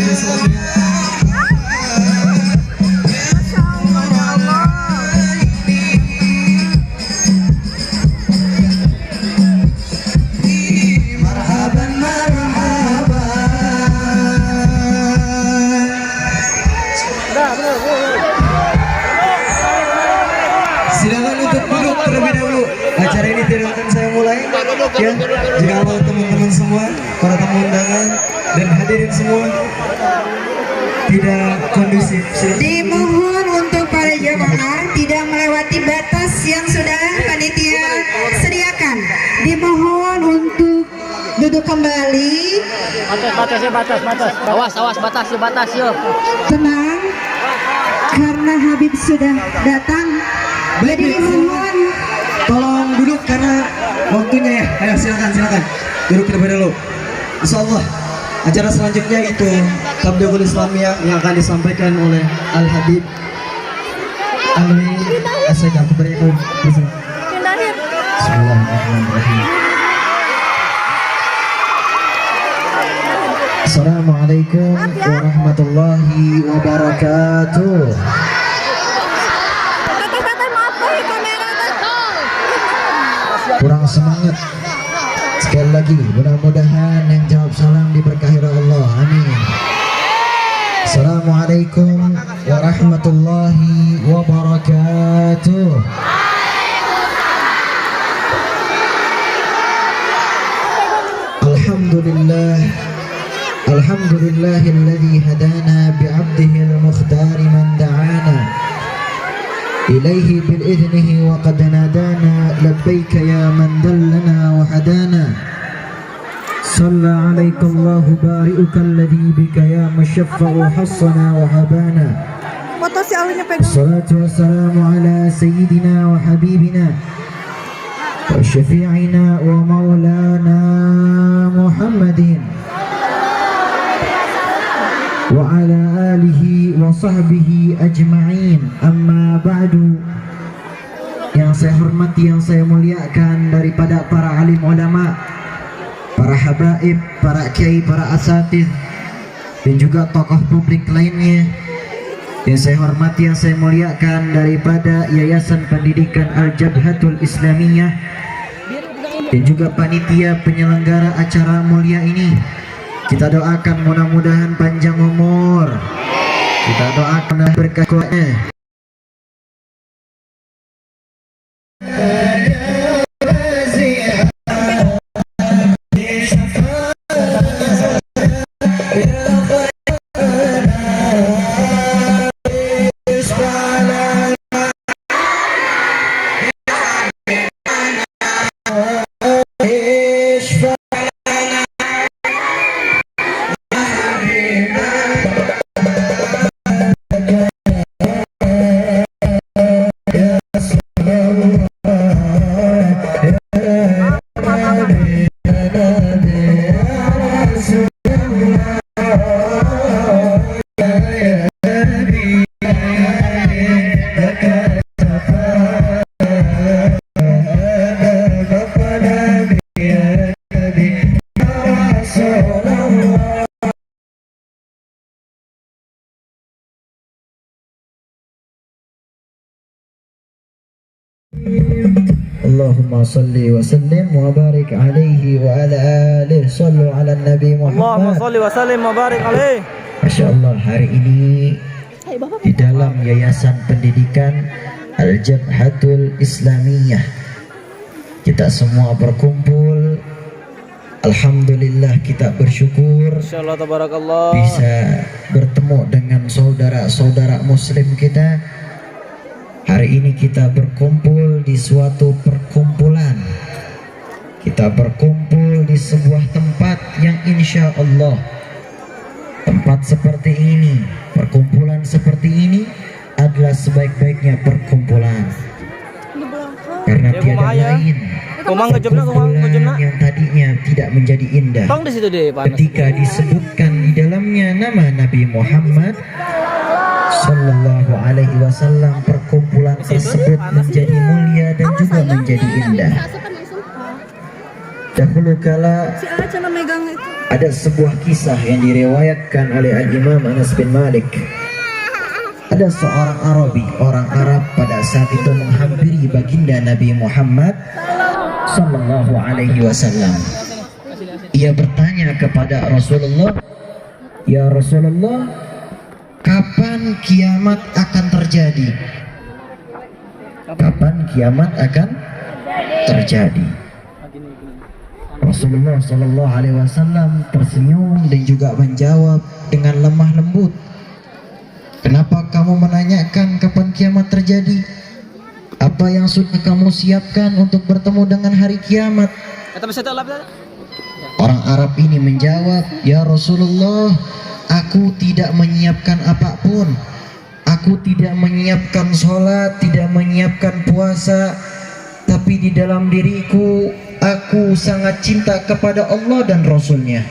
video selanjutnya. Silakan untuk duduk terlebih dahulu. Acara ini tidak akan saya mulai. Ya, jika teman-teman semua, para tamu undangan dan hadirin semua tidak kondusif. Dimohon untuk para jemaah tidak melewati batas yang sudah panitia sediakan. Dimohon untuk duduk kembali. Batas. Awas, batas yuk. Tenang, karena Habib sudah datang. Jadi dimohon Tolong duduk karena waktunya ya. Ayo silakan duduk terlebih dahulu. Insyaallah acara selanjutnya itu Tabligul Islamiyah yang akan disampaikan oleh Al Habib Alwi Asyik Al-Kubri. Bismillahirrahmanirrahim. Assalamualaikum warahmatullahi wabarakatuh. Kurang semangat. Sekali lagi, mudah-mudahan yang jawab salam diberkahi Allah. Amin. Assalamualaikum warahmatullahi wabarakatuh. Alhamdulillahilladzi hadana bi'abdihil mukhtari man da'ana إليه بالإذنه وقد نادانا لبيك يا من دلنا وهدانا صلى عليك الله بارئك الذي بك يا مشفع حصنا وهبانا الصلاة والسلام على سيدنا وحبيبنا وشفيعنا ومولانا محمد وعلى آله وصحبه أجمعين. Amma ba'du. Yang saya hormati, yang saya muliakan daripada para alim ulama, para habaib, para kiai, para asatidz, dan juga tokoh publik lainnya. Yang saya hormati, yang saya muliakan daripada Yayasan Pendidikan Al-Jabhatul Islamiyah, dan juga panitia penyelenggara acara mulia ini. Kita doakan mudah-mudahan panjang umur. Kita doakan berkahnya. Allahumma salli wa sallim wa barik alaihi wa ala alihi. Sallu ala Nabi Muhammad. Allahumma salli wa sallim wa barik alaihi. Masya Allah, hari ini di dalam Yayasan Pendidikan Al-Jabhatul Islamiyah kita semua berkumpul. Alhamdulillah, kita bersyukur Insyaallah tabarakallah bisa bertemu dengan saudara-saudara muslim kita. Hari ini kita berkumpul di suatu perkumpulan. Kita berkumpul di sebuah tempat yang insya Allah tempat seperti ini, perkumpulan seperti ini adalah sebaik-baiknya perkumpulan. Karena tiada lain perkumpulan yang tadinya tidak menjadi indah ketika disebutkan di dalamnya nama Nabi Muhammad Sallallahu Alaihi Wasallam. Perkumpulan tersebut menjadi mulia dan juga menjadi indah. Dahulu kala Ada sebuah kisah yang diriwayatkan oleh Al-Imam Anas bin Malik. Ada seorang Arabi, orang Arab pada saat itu menghampiri baginda Nabi Muhammad sallallahu alaihi wasallam. Ia bertanya kepada Rasulullah, "Ya Rasulullah, kapan kiamat akan terjadi? Kapan kiamat akan terjadi?" Rasulullah sallallahu alaihi wasallam tersenyum dan juga menjawab dengan lemah lembut, "Kenapa kamu menanyakan kapan kiamat terjadi? Apa yang sudah kamu siapkan untuk bertemu dengan hari kiamat?" Orang Arab ini menjawab, "Ya Rasulullah, aku tidak menyiapkan apapun. Aku tidak menyiapkan sholat, tidak menyiapkan puasa, tapi di dalam diriku aku sangat cinta kepada Allah dan Rasulnya."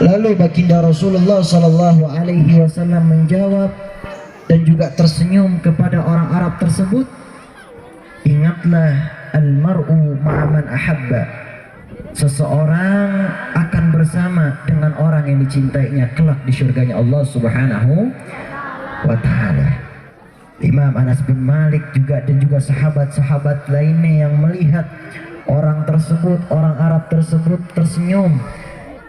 Lalu baginda Rasulullah sallallahu alaihi wasallam menjawab dan juga tersenyum kepada orang Arab tersebut, "Ingatlah, al-mar'u ma'aman ahabba." Seseorang akan bersama dengan orang yang dicintainya kelak di surganya Allah Subhanahu wa ta'ala. Imam Anas bin Malik juga dan juga sahabat-sahabat lainnya yang melihat orang tersebut, orang Arab tersebut tersenyum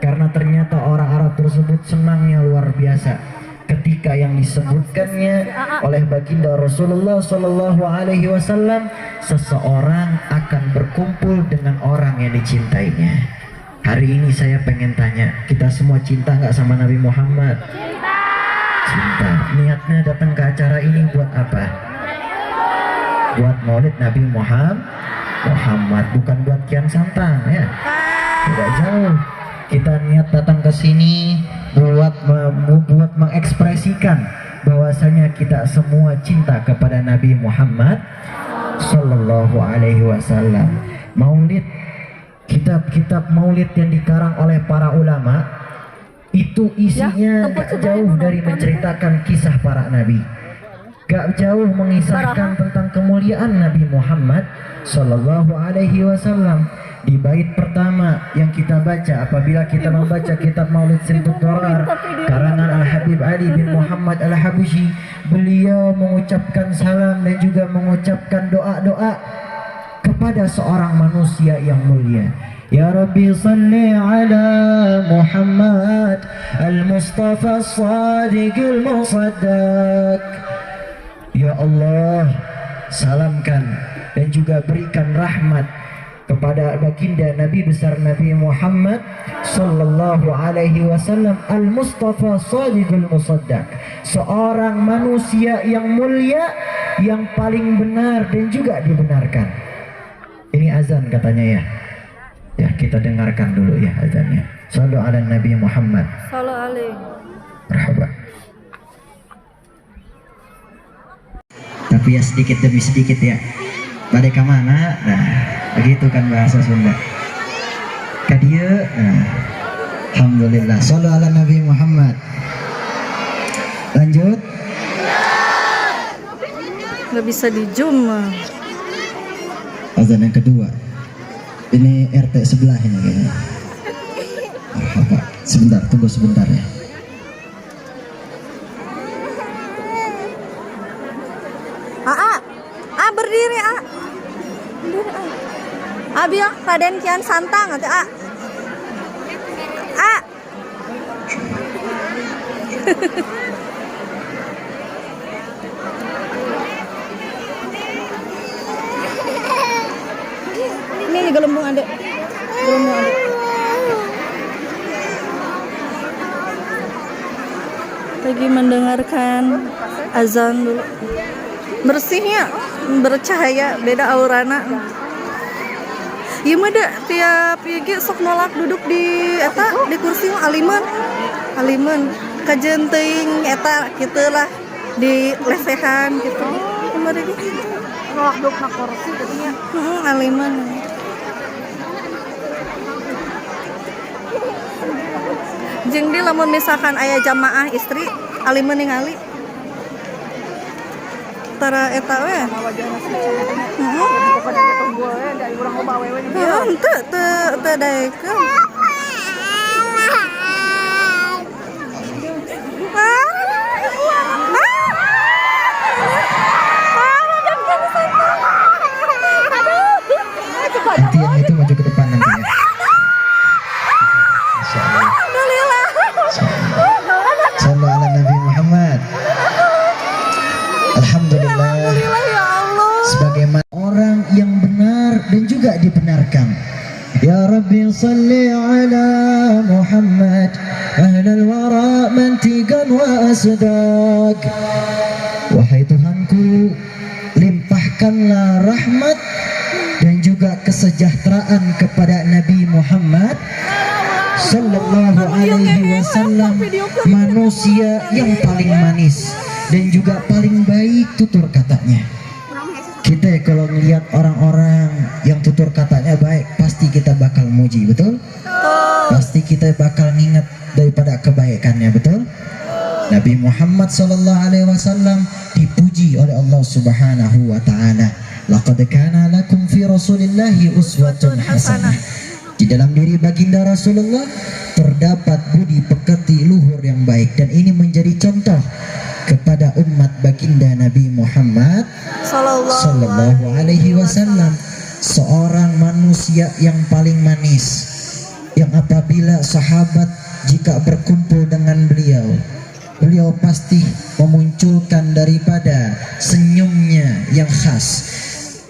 karena ternyata orang Arab tersebut senangnya luar biasa ketika yang disebutkannya oleh baginda Rasulullah sallallahu alaihi wasallam, seseorang akan berkumpul dengan orang yang dicintainya. Hari ini saya pengen tanya, kita semua cinta nggak sama Nabi Muhammad? Cinta. Niatnya datang ke acara ini buat apa? Buat maulid Nabi Muhammad, bukan buat kian santang ya. Tidak jauh. Kita niat datang ke sini buat mengekspresikan bahwasanya kita semua cinta kepada Nabi Muhammad sallallahu alaihi wasallam. Maulid, kitab-kitab maulid yang dikarang oleh para ulama itu isinya gak jauh dari menceritakan kisah para nabi, gak jauh mengisahkan tentang kemuliaan Nabi Muhammad sallallahu alaihi wasallam. Di bait pertama yang kita baca apabila kita membaca kitab Maulid Seribu Durar karangan Al-Habib Ali bin Muhammad Al-Habishi, beliau mengucapkan salam dan juga mengucapkan doa-doa kepada seorang manusia yang mulia. Ya Rabbi salli ala Muhammad Al-Mustafa As-Sadiq Al-Musaddaq. Ya Allah, salamkan dan juga berikan rahmat kepada baginda Nabi besar Nabi Muhammad sallallahu alaihi wasallam Al-Mustafa Shadiqul Musaddaq, seorang manusia yang mulia yang paling benar dan juga dibenarkan. Ini azan katanya ya. Ya, kita dengarkan dulu ya azannya. Shallu ala Nabi Muhammad. Shallu alaihi. Marhaba. Tapi ya sedikit demi sedikit ya. Pada kemana? Nah, begitu kan bahasa Sunda. Kadia, nah, alhamdulillah. Shallu ala Nabi Muhammad. Lanjut. Nggak bisa di zoom. Azan yang kedua. Ini RT sebelah ini kayaknya. Apa? Sebentar, tunggu sebentar ya. Berdiri, bilang Raden Kian Santang atau Ini gelembung adek. Lagi mendengarkan azan dulu. Bersihnya, bercahaya, beda aurana. Ieu mah da tiap ieu sok nolak duduk di eta di kursi mah aliman. Kajeun teuing eta kitu lah di lesehan gitu. Kemarin gitu. Nolak duduk na kursi tadinya. Aliman. Jeung di lamun misalkan aya jamaah istri aliman ningali tara eta we. Heeh. Teu daekeun. Ya Rabbi salli ala Muhammad ahlal wara mantiqan wa asdaq. Wahai Tuhanku, limpahkanlah rahmat dan juga kesejahteraan kepada Nabi Muhammad sallallahu alaihi wasallam, manusia yang paling manis dan juga paling baik tutur katanya. Kita kalau melihat orang-orang yang tutur katanya baik, pasti kita bakal muji, betul? Pasti kita bakal ingat daripada kebaikannya, betul? Nabi Muhammad sallallahu alaihi wasallam dipuji oleh Allah Subhanahu wa taala. Laqad kana lakum fi Rasulillahi uswatun hasanah. Di dalam diri baginda Rasulullah terdapat budi pekerti luhur yang baik, dan ini menjadi contoh kepada umat baginda Nabi Muhammad sallallahu alaihi wasallam, seorang manusia yang paling manis, yang apabila sahabat jika berkumpul dengan beliau pasti memunculkan daripada senyumnya yang khas.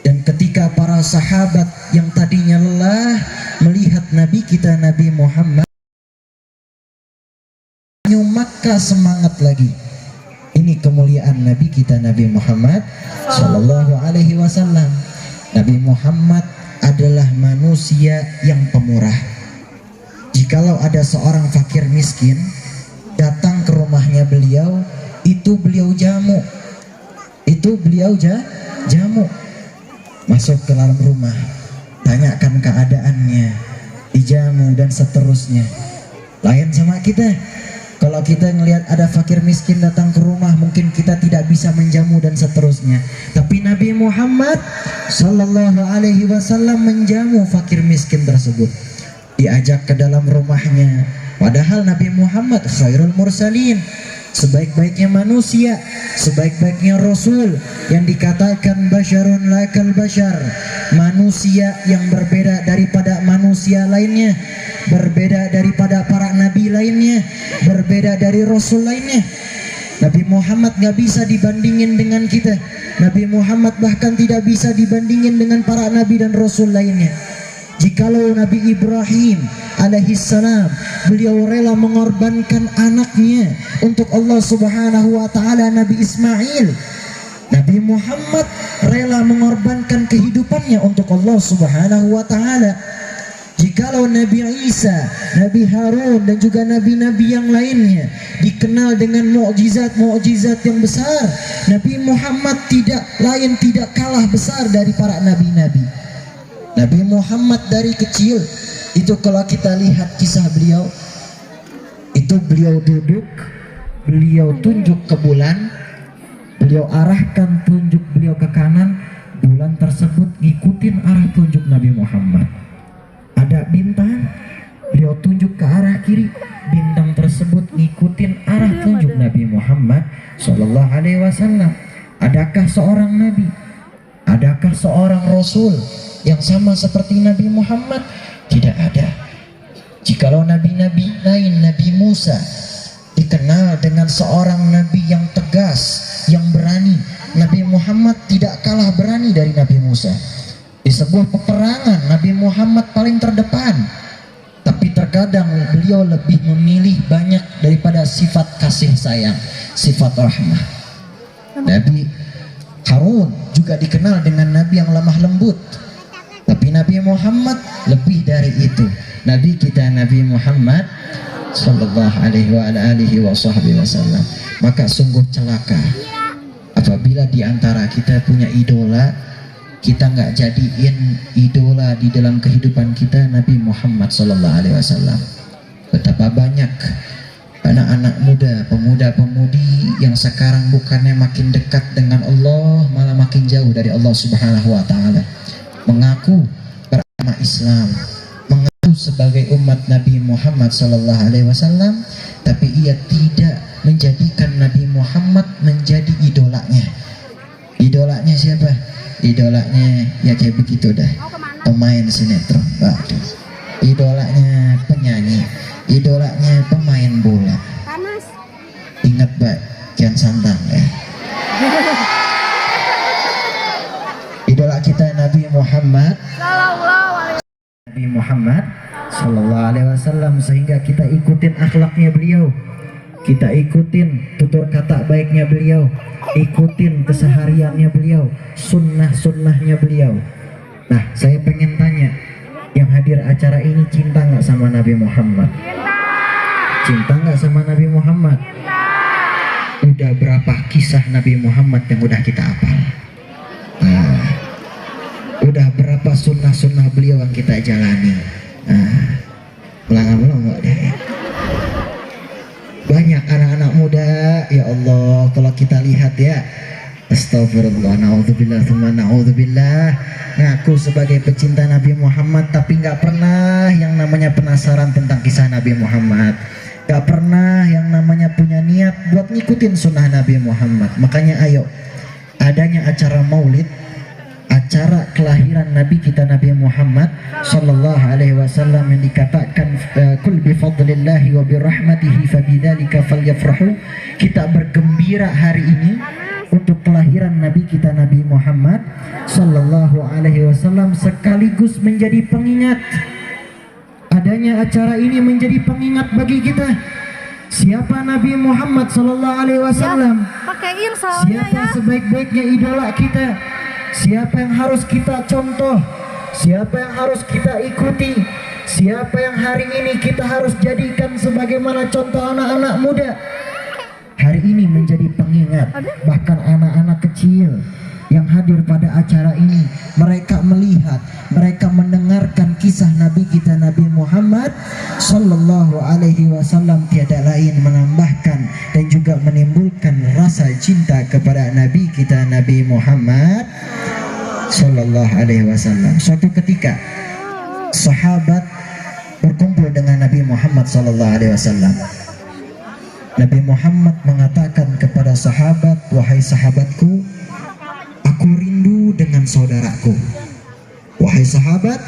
Dan ketika para sahabat yang tadinya lelah melihat Nabi kita Nabi Muhammad, maka semangat lagi. Ini kemuliaan Nabi kita Nabi Muhammad sallallahu alaihi wasallam. Nabi Muhammad adalah manusia yang pemurah. Jikalau ada seorang fakir miskin datang ke rumahnya beliau, itu beliau jamu. Jamu. Masuk ke dalam rumah, tanyakan keadaannya, dijamu dan seterusnya. Lain sama kita. Kalau kita ngelihat ada fakir miskin datang ke rumah, mungkin kita tidak bisa menjamu dan seterusnya. Tapi Nabi Muhammad sallallahu alaihi wasallam menjamu fakir miskin tersebut. Diajak ke dalam rumahnya. Padahal Nabi Muhammad khairul mursalin, sebaik-baiknya manusia, sebaik-baiknya rasul, yang dikatakan basyarun lakal basyar, manusia yang berbeda daripada manusia lainnya, berbeda daripada para nabi lainnya, berbeda dari rasul lainnya. Nabi Muhammad gak bisa dibandingin dengan kita. Nabi Muhammad bahkan tidak bisa dibandingin dengan para nabi dan rasul lainnya. Jikalau Nabi Ibrahim alaihissalam, beliau rela mengorbankan anaknya untuk Allah Subhanahu wa taala, Nabi Ismail, Nabi Muhammad rela mengorbankan kehidupannya untuk Allah Subhanahu wa taala. Jikalau Nabi Isa, Nabi Harun dan juga nabi-nabi yang lainnya dikenal dengan mukjizat-mukjizat yang besar, Nabi Muhammad tidak kalah besar dari para nabi-nabi. Nabi Muhammad dari kecil itu, kalau kita lihat kisah beliau, itu beliau duduk, beliau tunjuk ke bulan, beliau arahkan tunjuk beliau ke kanan, bulan tersebut ngikutin arah tunjuk Nabi Muhammad. Ada bintang, beliau tunjuk ke arah kiri, bintang tersebut ngikutin arah tunjuk Nabi Muhammad sallallahu alaihi wasallam. Adakah seorang nabi, adakah seorang rasul yang sama seperti Nabi Muhammad? Tidak ada. Jikalau nabi-nabi lain, Nabi Musa dikenal dengan seorang nabi yang tegas, yang berani, Nabi Muhammad tidak kalah berani dari Nabi Musa. Di sebuah peperangan Nabi Muhammad paling terdepan, tapi terkadang beliau lebih memilih banyak daripada sifat kasih sayang, sifat rahmah. Nabi Harun juga dikenal dengan nabi yang lemah lembut, tapi Nabi Muhammad lebih dari itu. Nabi kita Nabi Muhammad sallallahu alaihi wasallam. Maka sungguh celaka apabila di antara kita punya idola, kita nggak jadiin idola di dalam kehidupan kita Nabi Muhammad sallallahu alaihi wasallam. Betapa banyak anak-anak muda, pemuda-pemudi yang sekarang bukannya makin dekat dengan Allah, malah makin jauh dari Allah Subhanahu wa taala. Mengaku beragama Islam, mengaku sebagai umat Nabi Muhammad sallallahu alaihi wasallam, tapi ia tidak menjadikan Nabi Muhammad menjadi idolanya. Idolanya siapa? Idolanya ya kayak begitu dah, pemain sinetron. Waduh. Idolanya penyanyi, idolanya pemain bola. Ingat baik, Kian Santang ya. Idola kita Nabi Muhammad Nabi Muhammad sallallahu alaihi wasallam, sehingga kita ikutin akhlaknya beliau, kita ikutin tutur kata baiknya beliau, ikutin kesehariannya beliau, sunnah-sunnahnya beliau. Nah, saya pengen tanya, yang hadir acara ini cinta nggak sama Nabi Muhammad? Cinta nggak sama Nabi Muhammad? Udah berapa kisah Nabi Muhammad yang udah kita hafal? Nah, udah berapa sunnah-sunnah beliau yang kita jalani? Belum nggak deh. Banyak anak-anak muda, ya Allah, kalau kita lihat ya, astagfirullah, na'udzubillah, tsumma na'udzubillah, ngaku sebagai pecinta Nabi Muhammad tapi nggak pernah yang namanya penasaran tentang kisah Nabi Muhammad, nggak pernah yang namanya punya niat buat ngikutin sunnah Nabi Muhammad. Makanya ayo, adanya acara maulid, acara kelahiran Nabi kita Nabi Muhammad sallallahu alaihi wasallam yang dikatakan kul bi fadlillahi wa bi rahmatihi fabidzalika falyafrahu, kita bergembira hari ini untuk kelahiran Nabi kita Nabi Muhammad sallallahu alaihi wasallam, sekaligus menjadi pengingat. Adanya acara ini menjadi pengingat bagi kita siapa Nabi Muhammad sallallahu alaihi wasallam, Pakein soalnya siapa ya. sebaik-baiknya idola kita, siapa yang harus kita contoh, siapa yang harus kita ikuti, siapa yang hari ini kita harus jadikan sebagaimana contoh anak-anak muda. Hari ini menjadi pengingat, bahkan anak-anak kecil yang hadir pada acara ini, mereka melihat, mereka mendengarkan kisah Nabi kita Nabi Muhammad sallallahu alaihi wasallam, tiada lain menambahkan dan juga menimbulkan rasa cinta kepada Nabi kita Nabi Muhammad sallallahu alaihi wasallam. Suatu ketika sahabat berkumpul dengan Nabi Muhammad sallallahu alaihi wasallam. Nabi Muhammad mengatakan kepada sahabat, wahai sahabatku, aku rindu dengan saudaraku. Wahai sahabat,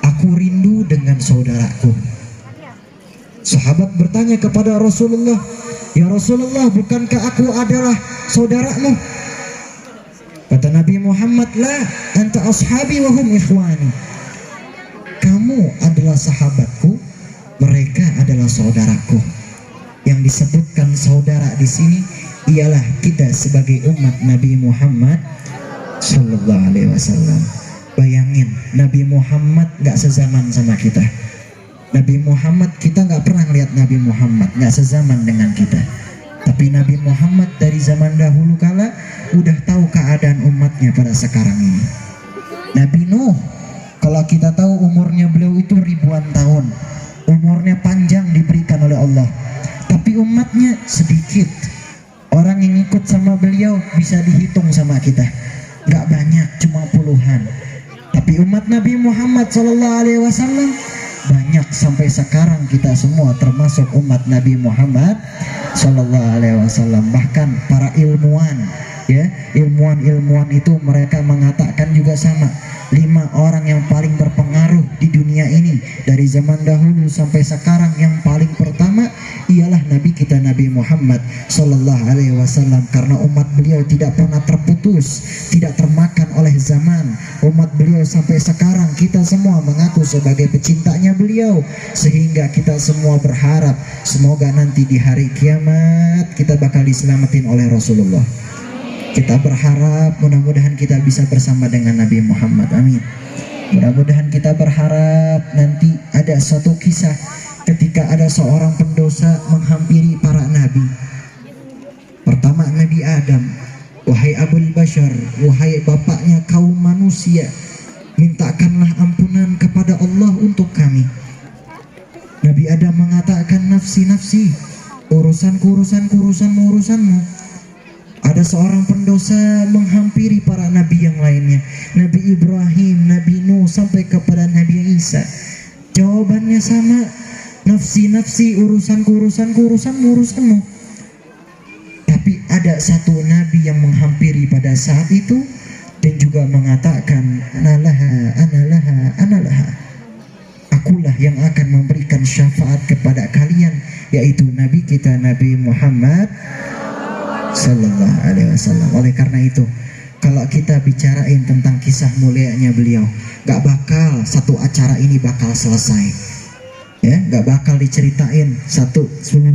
aku rindu dengan saudaraku. Sahabat bertanya kepada Rasulullah, ya Rasulullah, bukankah aku adalah saudaramu? Kata Nabi Muhammad, la anta ashabi wa hum ikhwani. Kamu adalah sahabatku, mereka adalah saudaraku. Yang disebutkan saudara di sini ialah kita sebagai umat Nabi Muhammad sallallahu alaihi wasallam. Bayangin, Nabi Muhammad gak sezaman sama kita. Nabi Muhammad, kita gak pernah lihat Nabi Muhammad, gak sezaman dengan kita. Tapi Nabi Muhammad dari zaman dahulu kala udah tahu keadaan umatnya pada sekarang ini. Nabi Nuh, kalau kita tahu umurnya beliau itu ribuan tahun, umurnya panjang diberikan oleh Allah, tapi umatnya sedikit. Orang yang ikut sama beliau bisa dihitung sama kita, gak banyak, cuma puluhan. Tapi umat Nabi Muhammad sallallahu alaihi wasallam banyak, sampai sekarang kita semua termasuk umat Nabi Muhammad sallallahu alaihi wasallam. Bahkan para ilmuwan, ya, ilmuwan itu mereka mengatakan juga sama, 5 orang yang paling berpengaruh di dunia ini dari zaman dahulu sampai sekarang, yang paling pertama ialah Nabi kita Nabi Muhammad sallallahu alaihi wasallam, karena umat beliau tidak pernah terputus, tidak termakan oleh zaman. Umat beliau sampai sekarang kita semua mengaku sebagai pecintanya beliau, sehingga kita semua berharap semoga nanti di hari kiamat kita bakal diselamatin oleh Rasulullah. Kita berharap mudah-mudahan kita bisa bersama dengan Nabi Muhammad, amin. Mudah-mudahan kita berharap nanti ada suatu kisah ketika ada seorang pendosa menghampiri para nabi. Pertama Nabi Adam, wahai Abul Bashar, wahai bapaknya kaum manusia, mintakanlah ampunan kepada Allah untuk kami. Nabi Adam mengatakan, nafsi nafsi, urusanku urusanmu. Ada seorang pendosa menghampiri para nabi yang lainnya, Nabi Ibrahim, Nabi Nuh, sampai kepada Nabi Isa. Jawabannya sama, nafsi nafsi, urusanmu. Tapi ada satu nabi yang menghampiri pada saat itu dan juga mengatakan, analaha, akulah yang akan memberikan syafaat kepada kalian, yaitu Nabi kita Nabi Muhammad sallallahu alaihi wasallam. Oleh karena itu, kalau kita bicarain tentang kisah mulianya beliau, gak bakal satu acara ini bakal selesai. Ya, gak bakal diceritain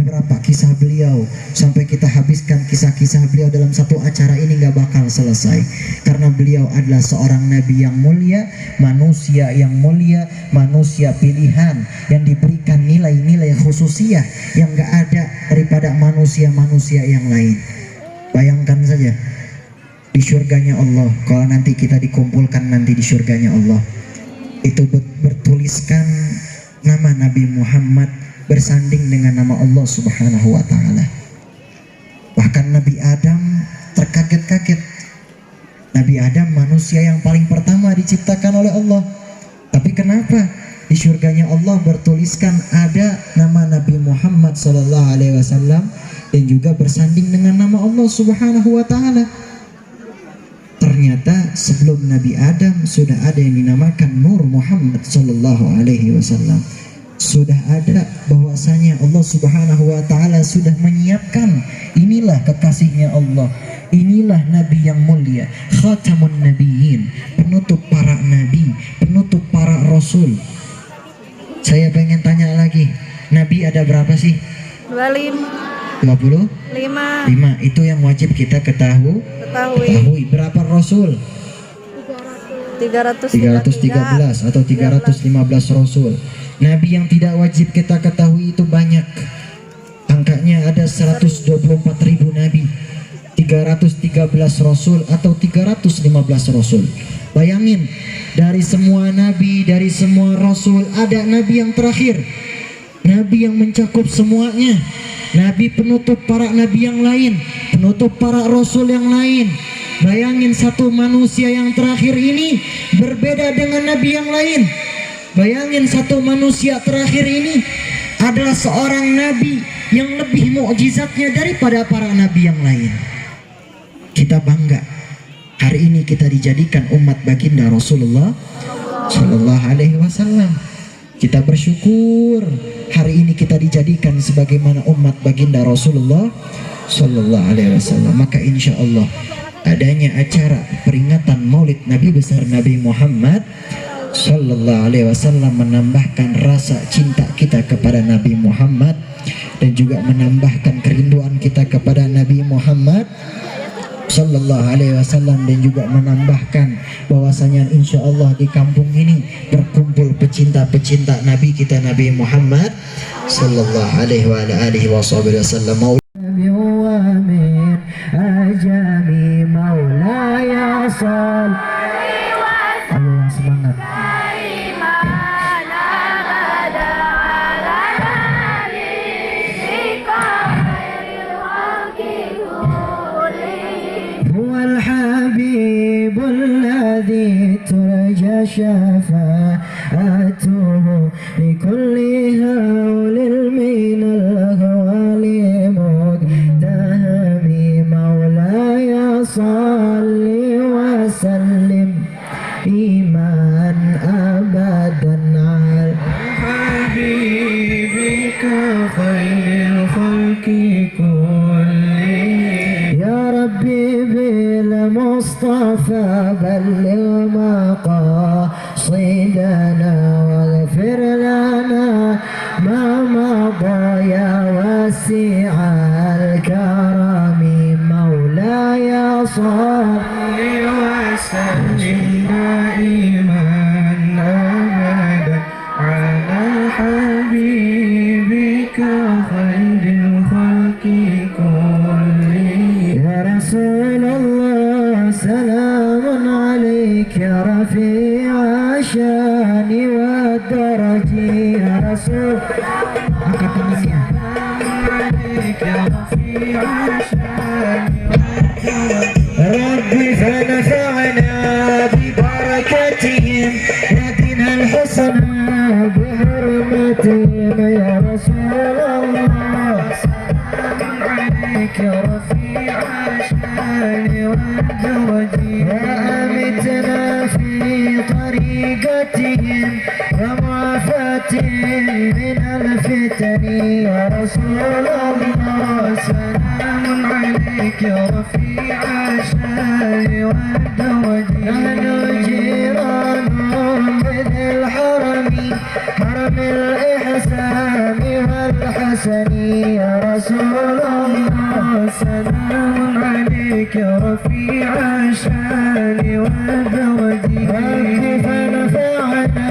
berapa kisah beliau sampai kita habiskan kisah-kisah beliau dalam satu acara ini, gak bakal selesai. Karena beliau adalah seorang nabi yang mulia, manusia yang mulia, manusia pilihan yang diberikan nilai-nilai khususiyah yang gak ada daripada manusia-manusia yang lain. Bayangkan saja di surganya Allah, kalau nanti kita dikumpulkan nanti di surganya Allah, itu bertuliskan nama Nabi Muhammad bersanding dengan nama Allah Subhanahu wa Ta'ala. Bahkan Nabi Adam terkaget-kaget. Nabi Adam manusia yang paling pertama diciptakan oleh Allah, tapi kenapa di surganya Allah bertuliskan ada nama Nabi Muhammad sallallahu alaihi wasallam dan juga bersanding dengan nama Allah Subhanahu wa Ta'ala? Ternyata sebelum Nabi Adam sudah ada yang dinamakan Nur Muhammad sallallahu alaihi wasallam. Sudah ada bahwasanya Allah Subhanahu wa Ta'ala sudah menyiapkan, inilah kekasihnya Allah, inilah nabi yang mulia, khatamun nabiyyin, penutup para nabi, penutup para rasul. Saya pengen tanya lagi, nabi ada berapa sih? 25. 5. Itu yang wajib kita ketahui. Berapa rasul? 313 atau 315 rasul. Nabi yang tidak wajib kita ketahui itu banyak. Angkanya ada 124.000 nabi, 313 rasul atau 315 rasul. Bayangin, dari semua nabi, dari semua rasul ada nabi yang terakhir, nabi yang mencakup semuanya, nabi penutup para nabi yang lain, penutup para rasul yang lain. Bayangin, satu manusia yang terakhir ini berbeda dengan nabi yang lain. Bayangin, satu manusia terakhir ini adalah seorang nabi yang lebih mukjizatnya daripada para nabi yang lain. Kita bangga hari ini kita dijadikan umat baginda Rasulullah Sallallahu Alaihi Wasallam. Kita bersyukur hari ini kita dijadikan sebagaimana umat baginda Rasulullah Sallallahu Alaihi Wasallam. Maka insya Allah adanya acara peringatan Maulid Nabi besar Nabi Muhammad Sallallahu Alaihi Wasallam menambahkan rasa cinta kita kepada Nabi Muhammad dan juga menambahkan kerinduan kita kepada Nabi Muhammad Sallallahu Alaihi Wasallam dan juga menambahkan bahwasanya insya Allah di kampung ini berkumpul pecinta-pecinta Nabi kita Nabi Muhammad Sallallahu Alaihi Wasallam. Ajami Maulaya Sal. Ayo yang semangat. Huwal Habibul ladzi turja syafa'atuhu likulli hawlil minal ghawali muqtahami maulaya salli wa sallim iman abadan al habibika khairil khalqi kulli ya rabbi bil mustafa balligh maqasidana waghfir lana ma madha ya wasi'al karami maulaya salli wa sallim daiman abadan ala habibika khairil khalqi kulli ya Rasulullah salamun alaik ya rafi'a syani wa daraji ya Rasul. Angkat tangannya. Rabbi fanafa'na bibarakatihim yatina al-husna bihurmatihim ya Rasulullah salamun alaik ya rafi'a syani wa daraji wa amitna fi tariqa ببركتهم ومعافاتهم من الفتن يا رسول الله سلام عليك يا رفيع الشان والدرج نحن جيران بذي الحرم حرم الإحسان والحسن يا رسول الله سلام عليك يا رفيع الشان والدرج كيف نفعنا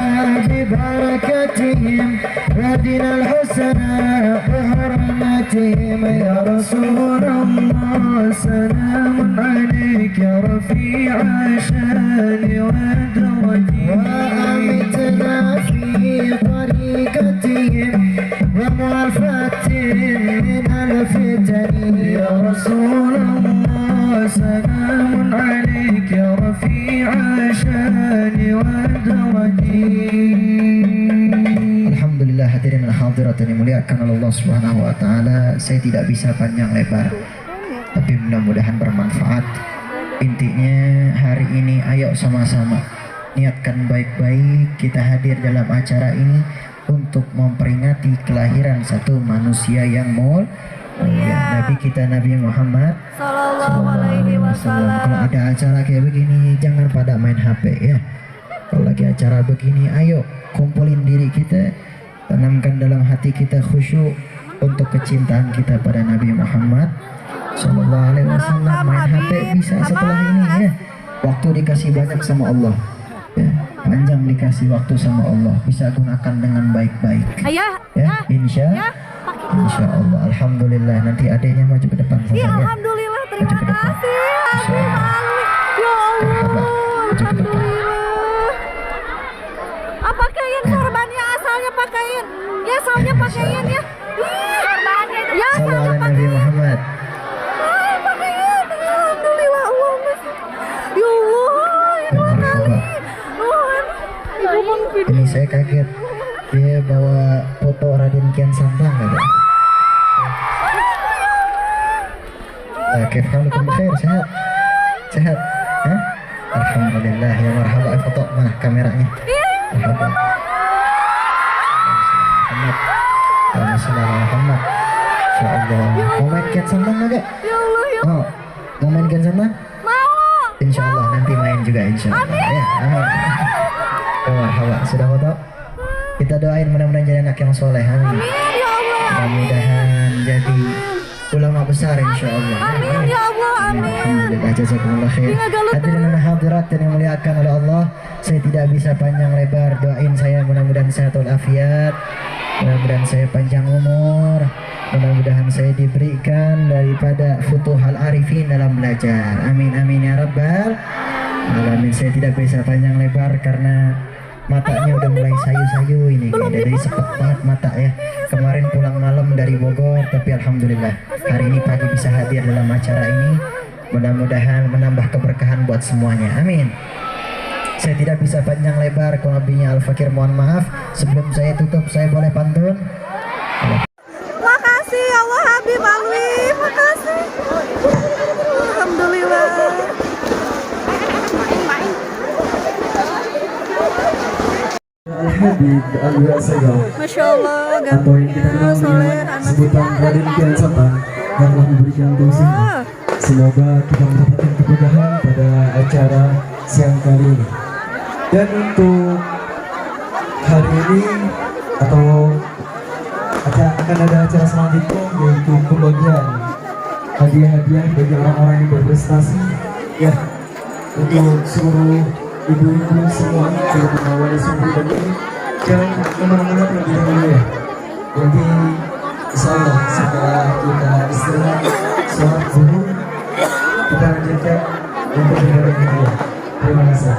ببركتهم ودنا الحسنى بحرمتهم يا رسول الله سلام عليك يا رفيع الشان والدرج وأمتنا في طريقتهم ومعافاتهم من الفتن يا رسول الله سلام عليك يا رفيع الشان والدرج. Alhamdulillah hadirin dan hadirat yang dimuliakan oleh Allah Subhanahu wa taala, saya tidak bisa panjang lebar tapi mudah-mudahan bermanfaat. Intinya hari ini ayo sama-sama niatkan baik-baik, kita hadir dalam acara ini untuk memperingati kelahiran satu manusia yang mulia, Nabi kita Nabi Muhammad Sallallahu alaihi Kalau wasallam. ada acara kayak begini jangan pada main HP ya. Kalau lagi acara begini ayo kumpulin diri kita, tanamkan dalam hati kita khusyuk untuk kecintaan kita pada Nabi Muhammad Sallallahu alaihi wasallam. Main HP bisa setelah ini ya. Waktu dikasih banyak sama Allah ya. Panjang dikasih waktu sama Allah, bisa gunakan dengan baik-baik Ayah, ya. Insya Allah. Alhamdulillah, nanti adiknya maju ke depan saja ya ya. alhamdulillah, terima Maju ke depan. kasih. Insya Allah. Ya Allah, Maju ke depan. alhamdulillah. Apa kain sorbannya asalnya pakaiin? Ya asalnya pakaiin ya. Sorbannya ya Sallallahu asalnya alaihi Nabi pakaiin. Muhammad. Pakaiin. Alhamdulillah Allah. Ya Allah, dua kali. Ibu mau video. Ini saya kaget, dia bawa foto Raden Kian Santang ada. Kif halukum bikhair, sehat? Sehat? Hah? Alhamdulillah, ya marhaba. Foto mana kameranya? Marhaba. Muhammad. Allahumma Muhammad. Insyaallah. Mau main Kian Santang enggak? Ya Allah ya. Mau main Kian Santang? Mau. Insyaallah nanti main juga insyaallah. Ya, amin. Ya, marhaba. Sudah foto? Kita doain mudah-mudahan jadi anak yang soleh. Amin. Ya Allah. Mudah-mudahan jadi ulama besar insyaallah. Amin ya Allah. Amin. Alhamdulillah, jazakumullah khair. Hadirin dan hadirat yang dimuliakan oleh Allah, saya tidak bisa panjang lebar, doain saya mudah-mudahan sehat walafiat, mudah-mudahan saya panjang umur, mudah-mudahan saya diberikan daripada futuhal arifin dalam belajar. Amin amin ya rabbal alamin. Saya tidak bisa panjang lebar karena matanya udah mulai sayu-sayu ini, dari sepet banget mata ya. Kemarin pulang malam dari Bogor, tapi alhamdulillah hari ini pagi bisa hadir dalam acara ini. Mudah-mudahan menambah keberkahan buat semuanya. Amin. Saya tidak bisa panjang lebar, kalau lebihnya Al-Fakir mohon maaf. Sebelum saya tutup, saya boleh pantun? Makasih ya Allah Habib Alwi. Makasih. Alhamdulillah. Al-Habib Alwi Assegaf Masya Allah. atau yang kita kenal soleh, dengan anak sebutan Raden Kian Santang yang telah memberikan tausiah. Semoga kita mendapatkan kemudahan pada acara siang kali ini. Dan untuk hari ini atau akan ada acara selanjutnya, yaitu pembagian hadiah-hadiah bagi orang-orang yang berprestasi ya, untuk seluruh ibu-ibu semua, terutama wali sumber dan ini jangan kemana-mana terlebih dahulu ya. Nanti insya Allah setelah kita istirahat sholat zuhur, kita lanjutkan untuk berbagi hadiah. Terima kasih.